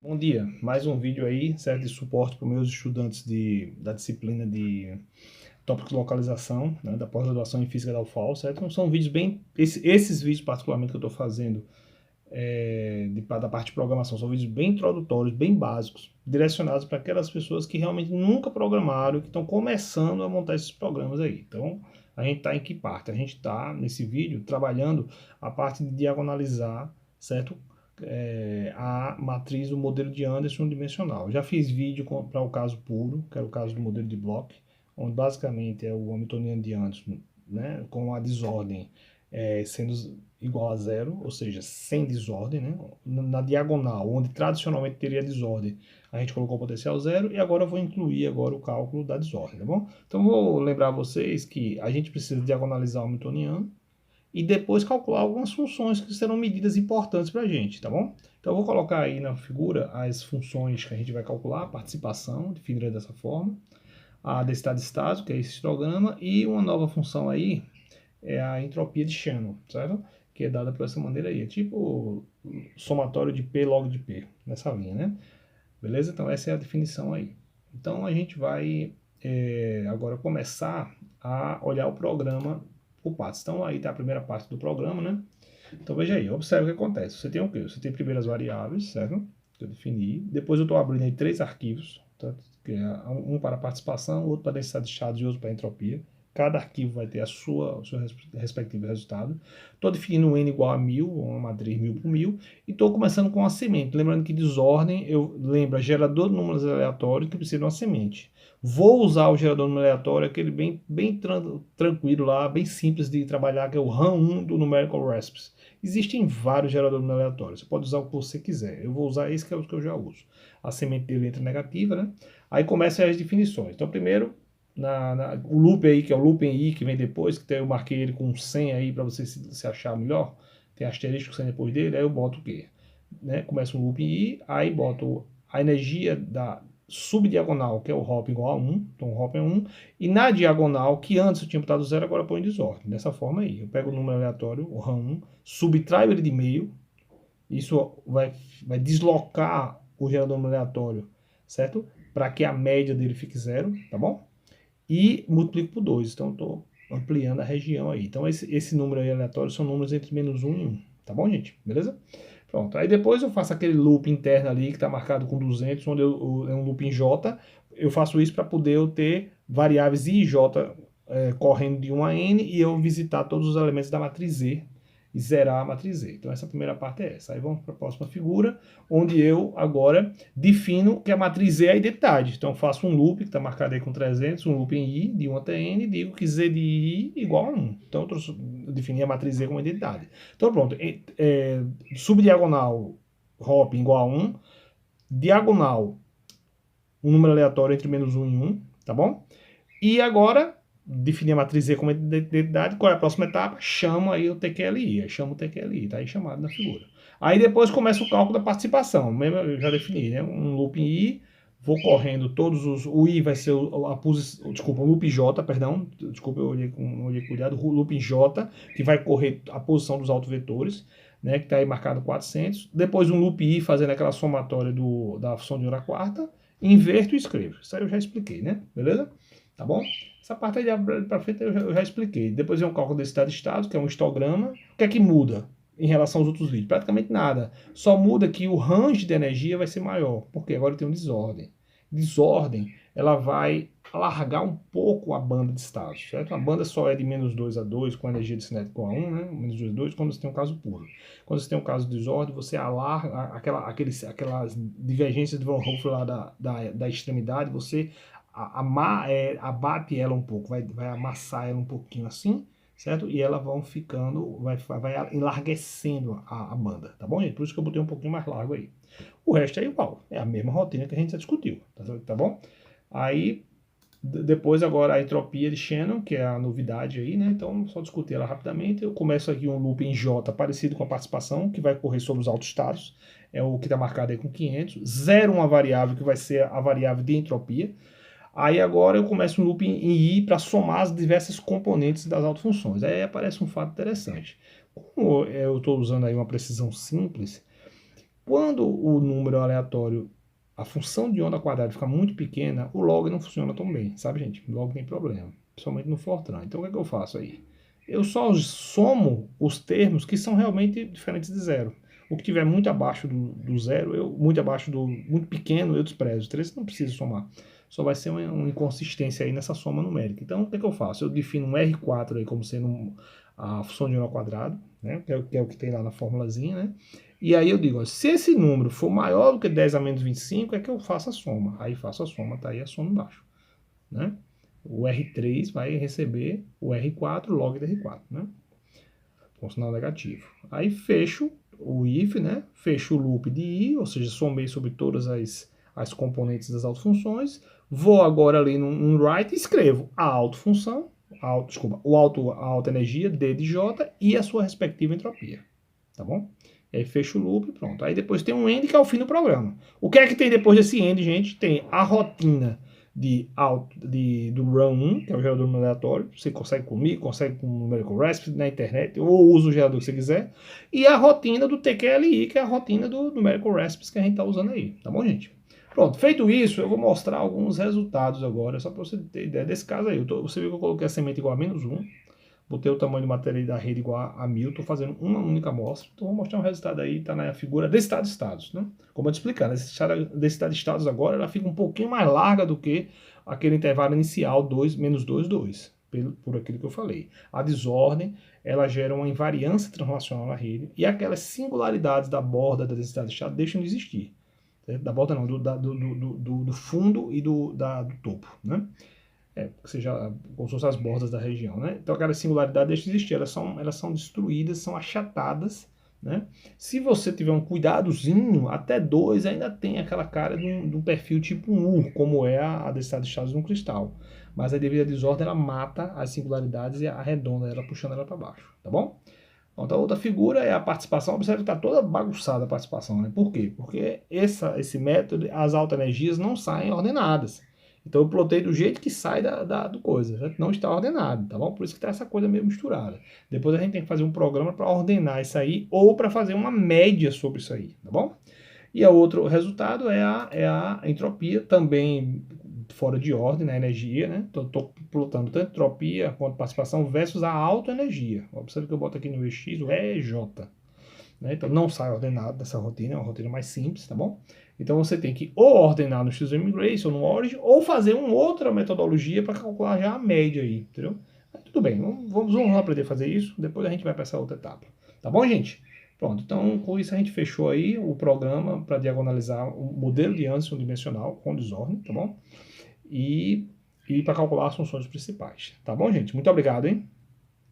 Bom dia, mais um vídeo aí, certo, de suporte para os meus estudantes da disciplina de tópicos de localização, né, da pós-graduação em Física da UFAL, certo? Então, são vídeos bem, esses vídeos particularmente que eu estou fazendo da parte de programação, são vídeos bem introdutórios, bem básicos, direcionados para aquelas pessoas que realmente nunca programaram, que estão começando a montar esses programas aí. Então, a gente está em que parte? A gente está, nesse vídeo, trabalhando a parte de diagonalizar, certo? A matriz do modelo de Anderson dimensional. Já fiz vídeo para o caso puro, que é o caso do modelo de Bloch, onde basicamente é o Hamiltoniano de Anderson, né, com a desordem sendo igual a zero, ou seja, sem desordem, né? Na diagonal, onde tradicionalmente teria desordem, a gente colocou o potencial zero, e agora eu vou incluir agora o cálculo da desordem, tá bom? Então vou lembrar vocês que a gente precisa diagonalizar o Hamiltoniano, e depois calcular algumas funções que serão medidas importantes para a gente, tá bom? Então eu vou colocar aí na figura as funções que a gente vai calcular, a participação, definida dessa forma, a densidade estática, que é esse histograma, e uma nova função aí, é a entropia de Shannon, certo? Que é dada por essa maneira aí, é tipo somatório de P log de P, nessa linha, né? Beleza? Então essa é a definição aí. Então a gente vai agora começar a olhar o programa por partes. Então aí está a primeira parte do programa, né? Então veja aí, observe o que acontece. Você tem o quê? Você tem primeiro as variáveis, certo? Que eu defini. Depois eu estou abrindo aí 3 arquivos, tá? Que é um para participação, outro para densidade de estados e outro para entropia. Cada arquivo vai ter o seu respectivo resultado. Estou definindo um n igual a 1000, uma matriz 1000 por 1000, e estou começando com uma semente. Lembrando que desordem, eu lembro, gerador de números aleatórios que precisa de uma semente. Vou usar o gerador de número aleatório, aquele bem tranquilo lá, bem simples de trabalhar, que é o RAM1 do Numerical Recipes. Existem vários geradores de número aleatório, você pode usar o que você quiser. Eu vou usar esse que é o que eu já uso. A semente dele entra negativa, né? Aí começam as definições. Então, primeiro, o loop aí, que é o looping i, que vem depois, que eu marquei ele com 100 aí para você se achar melhor, tem asterisco 100 depois dele, aí eu boto o quê? Né? Começa um looping i, aí boto a energia da subdiagonal, que é o hop igual a 1, então o hop é 1, e na diagonal, que antes eu tinha botado 0, agora eu ponho desordem, dessa forma aí. Eu pego o número aleatório, o RAM1, subtraio ele de meio, isso vai deslocar o gerador aleatório, certo? Para que a média dele fique 0, tá bom? E multiplico por 2, então estou ampliando a região aí. Então esse número aí aleatório são números entre menos 1 e 1, tá bom, gente? Beleza? Pronto, aí depois eu faço aquele loop interno ali que está marcado com 200, onde é um loop em J. Eu faço isso para poder eu ter variáveis I e J correndo de 1 a N e eu visitar todos os elementos da matriz Z e zerar a matriz Z. Então essa primeira parte é essa. Aí vamos para a próxima figura, onde eu agora defino que a matriz Z é a identidade. Então faço um loop que está marcado aí com 300, um loop em I de 1 até N, e digo que Z de I igual a 1. Então eu defini a matriz Z como identidade. Então pronto, subdiagonal hop igual a 1, diagonal um número aleatório entre menos 1 e 1, tá bom? E agora definir a matriz Z como identidade, qual é a próxima etapa? Chamo aí o TQLI, chamo o TQLI, tá aí chamado na figura. Aí depois começa o cálculo da participação, mesmo eu já defini, né? Um loop em I, vou correndo todos os, o I vai ser a posição, desculpa, o loop J, perdão, desculpa, eu olhei com cuidado, o loop J, que vai correr a posição dos autovetores, né, que está aí marcado 400, depois um loop I fazendo aquela somatória da função de hora quarta, inverto e escrevo. Isso aí eu já expliquei, né? Beleza? Tá bom? Essa parte aí para frente eu já expliquei. Depois vem um cálculo desse estado, que é um histograma. O que é que muda em relação aos outros vídeos? Praticamente nada. Só muda que o range de energia vai ser maior, porque agora tem um desordem. Desordem, ela vai alargar um pouco a banda de estados, certo? A banda só é de menos 2 a 2, com a energia de cinética com a 1, né? Menos 2 a 2, quando você tem um caso puro. Quando você tem um caso de desordem, você alarga aquelas divergências de Von Hofer lá da extremidade, você abate ela um pouco, vai amassar ela um pouquinho assim, certo? E elas vão ficando, vai enlarguecendo a banda, tá bom, gente? Por isso que eu botei um pouquinho mais largo aí. O resto é igual, é a mesma rotina que a gente já discutiu, tá bom? Aí, depois agora a entropia de Shannon, que é a novidade aí, né? Então, só discutir ela rapidamente. Eu começo aqui um loop em J parecido com a participação, que vai correr sobre os autoestados, é o que está marcado aí com 500. Zero uma variável, que vai ser a variável de entropia. Aí agora eu começo um loop em I para somar as diversas componentes das autofunções. Aí aparece um fato interessante. Como eu estou usando aí uma precisão simples, Quando o número aleatório, a função de onda quadrada fica muito pequena, o log não funciona tão bem, sabe, gente? O log tem problema, principalmente no Fortran. Então, o que é que eu faço aí? Eu só somo os termos que são realmente diferentes de zero. O que tiver muito abaixo do zero, muito pequeno, eu desprezo. 13 não preciso somar. Só vai ser uma inconsistência aí nessa soma numérica. Então, o que é que eu faço? Eu defino um R4 aí como sendo a função de onda ao quadrado, né? Que é o que tem lá na formulazinha, né? E aí eu digo, ó, se esse número for maior do que 10 a menos 25, é que eu faço a soma. Aí faço a soma, tá aí a soma embaixo, né? O R3 vai receber o R4 log de R4, né? Com sinal negativo. Aí fecho o if, né? Fecho o loop de i, ou seja, somei sobre todas as componentes das autofunções. Vou agora ali no write e escrevo a autofunção, a alta energia, D de J, e a sua respectiva entropia. Tá bom? E aí fecha o loop e pronto. Aí depois tem um end, que é o fim do programa. O que é que tem depois desse end, gente? Tem a rotina do Run 1, que é o gerador aleatório. Você consegue comigo, consegue com o Numerical Recipes na internet, ou usa o gerador que você quiser. E a rotina do TQLI, que é a rotina do Numerical Recipes que a gente está usando aí. Tá bom, gente? Pronto, feito isso, eu vou mostrar alguns resultados agora, só para você ter ideia desse caso aí. Você viu que eu coloquei a semente igual a -1. Botei o tamanho do matéria da rede igual a 1000, estou fazendo uma única amostra. Então, vou mostrar um resultado aí, está na figura densidade de estados, né? Como eu te explicar, a densidade de estados agora, ela fica um pouquinho mais larga do que aquele intervalo inicial 2, menos 2, 2, por aquilo que eu falei. A desordem, ela gera uma invariância translacional na rede, e aquelas singularidades da borda da densidade de estado deixam de existir. Certo? Da borda não, do fundo e do topo, né? Ou seja, como se fossem as bordas da região, né? Então aquela singularidade deixa de existir, elas são destruídas, são achatadas, né? Se você tiver um cuidadozinho, até 2 ainda tem aquela cara de um perfil tipo U, como é a densidade de estados de um cristal. Mas a devido à desordem, ela mata as singularidades e arredonda ela, puxando ela para baixo, tá bom? Então, a outra figura é a participação. Observe que está toda bagunçada a participação, né? Por quê? Porque esse método, as altas energias não saem ordenadas. Então eu plotei do jeito que sai do coisa, certo? Não está ordenado, tá bom? Por isso que está essa coisa meio misturada. Depois a gente tem que fazer um programa para ordenar isso aí ou para fazer uma média sobre isso aí, tá bom? E o outro resultado é a entropia, também fora de ordem na energia, né? Estou plotando tanto entropia quanto participação versus a autoenergia. Observe que eu boto aqui no EX o EJ. Né? Então não sai ordenado dessa rotina, é uma rotina mais simples, tá bom? Então você tem que ou ordenar no XM Grace ou no Origin, ou fazer uma outra metodologia para calcular já a média aí, entendeu? Mas tudo bem, vamos aprender a fazer isso, depois a gente vai para essa outra etapa. Tá bom, gente? Pronto, então com isso a gente fechou aí o programa para diagonalizar o modelo de Anderson dimensional com desordem, tá bom? E para calcular as funções principais. Tá bom, gente? Muito obrigado, hein?